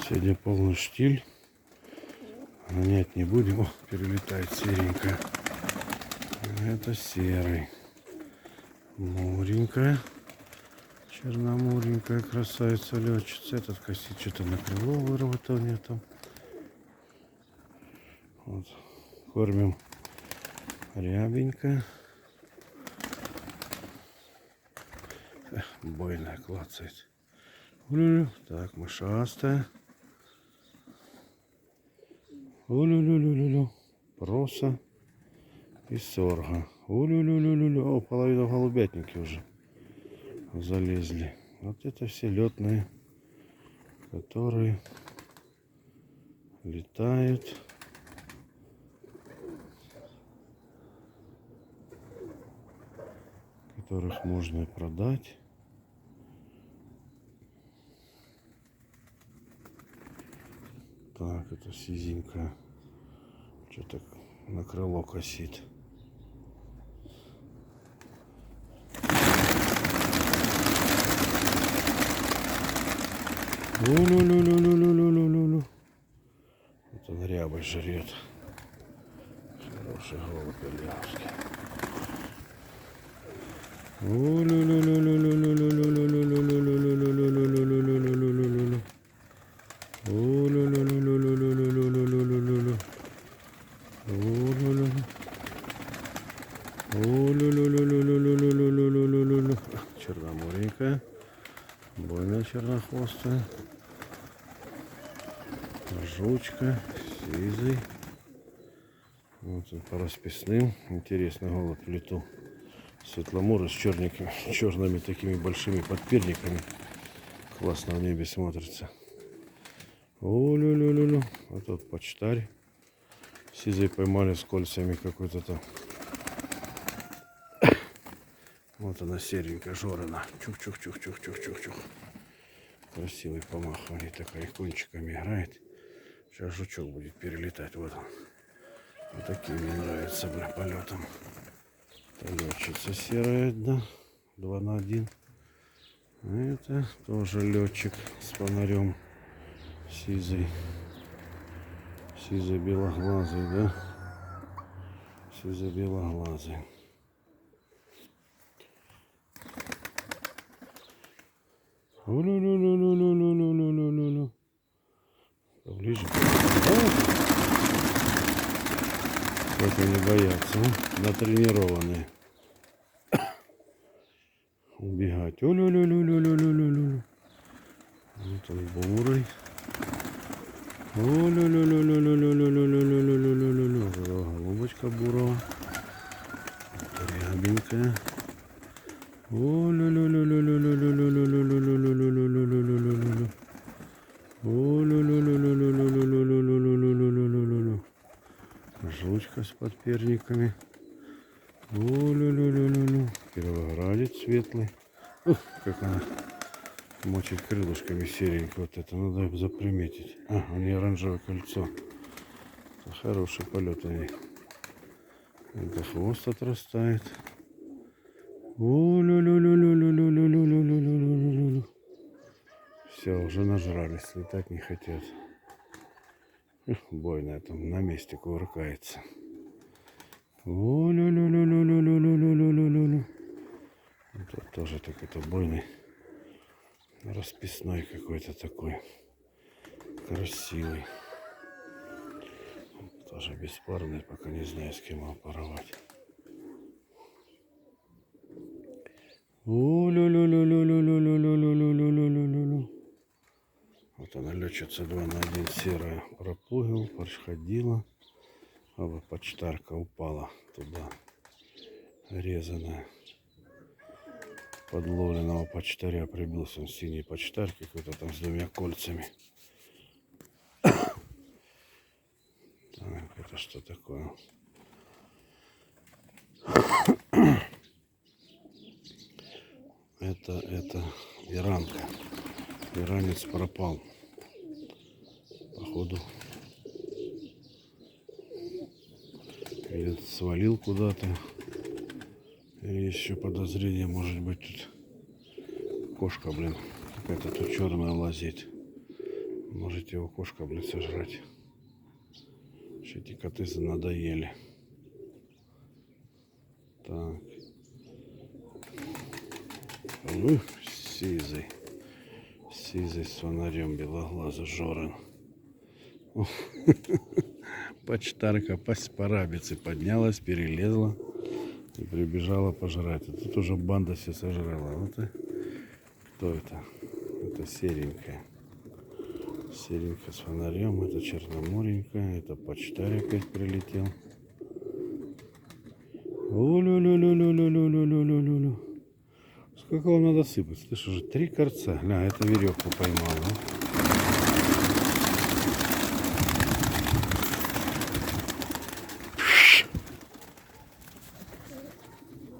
Сегодня полный штиль. Гонять не будем. О, перелетает серенькая. Это серый. Муренькая. Черномуренькая красавица летчица. Этот косит что-то на крыло выработал там. Вот. Кормим рябенько. Бойная клацает. Так, мышастая. Улю-лю-лю-лю-лю. Проса и сорга. Улю-лю-лю-лю-лю. О, половина голубятники уже залезли. Вот это все летные, которые летают. Которых можно продать. Так, это сизенькая. Что-то на крыло косит. Лу-лу-лу-лу-лу-лу-лу-лу-лу. Вот он рябой жрет. Хороший голубь ильявский. Черноморенькая, бойная чернохвостая, жучка, сизый. Вот он по расписным. Интересный голубь в лету. Светломорый с черными такими большими подперниками. Классно в небе смотрится. О-лю-лю-лю-лю. А тут почтарь. Сизый поймали с кольцами какой-то там. Вот она серенькая, жорена. Чух-чух-чух-чух-чух-чух-чух. Красивый помахивание, такая кончиками играет. Сейчас жучок будет перелетать. Вот он. Вот такие мне нравятся, полетом. Летчица серая, да. 2 на 1. Это тоже летчик с фонарем. Сизый. Сизо-белоглазый, да? Сизо-белоглазый. Улю-лю-лю-лю-лю-лю-лю-лю-лю-лю. Поближе. Как они боятся, а? Натренированные. Убегать. Улю-лю-лю-лю-лю-лю-лю. Вот он бурый. Улю-лю-лю-лю-лю-лю-лю-лю-лю-лю-лю-лю-лю-лю-лю. Голубочка бурова. Рябенькая. Улю-лю-лю-лю-лю-лю-лю-лю-лю-лю-лю-лю-лю-лю-лю-лю-лю-лю-лю. Улю-лю-лю-лю-лю-лю-лю-лю-лю-лю-лю-лю-лю. Жучка с подперниками. Улю-лю-лю-лю-лю. Кировоградец светлый. Ух, как она мочит крылышками серенько. Вот это надо заприметить. А, у нее оранжевое кольцо. Это хороший полет у нее. Это хвост отрастает. Улю-лю-лю-лю-лю-лю-лю-лю-лю-лю-лю-лю-лю. Все, уже нажрались, летать не хотят. Бойная там на месте кувыркается. Улю-лю-лю-лю-лю-лю-лю-лю-лю-лю. Тут тоже так это бойный. Расписной какой-то такой. Красивый. Тоже беспарный, пока не знаю, с кем его порвать. У-лю-лю-лю-лю-лю-лю-лю-лю-лю-лю-лю-лю-лю-лю-лю. Вот она летчица 2 на 1 серая. Пропугил, проходила. А вот почтарка упала туда. Резаная. Подловленного почтаря прибился. Он синий почтарь какой-то там с 2 кольцами. Так, это что такое? Это иранка. Иранец пропал. Походу. Или свалил куда-то. Или еще подозрение может быть тут. Кошка, блин. Какая-то тут черная лазит. Можете его кошка, блин, сожрать. Что эти коты надоели. Так. Сизый. Сизый с фонарем белоглазый Жорин. Почтарка по рабице поднялась, перелезла и прибежала пожрать. А тут уже банда все сожрала. Вот и кто это? Это серенькая. Серенькая с фонарем. Это черноморенькая. Это почтарь опять прилетел. Сколько вам надо сыпать? Слышь, уже 3 корца. Ля, это веревку поймала.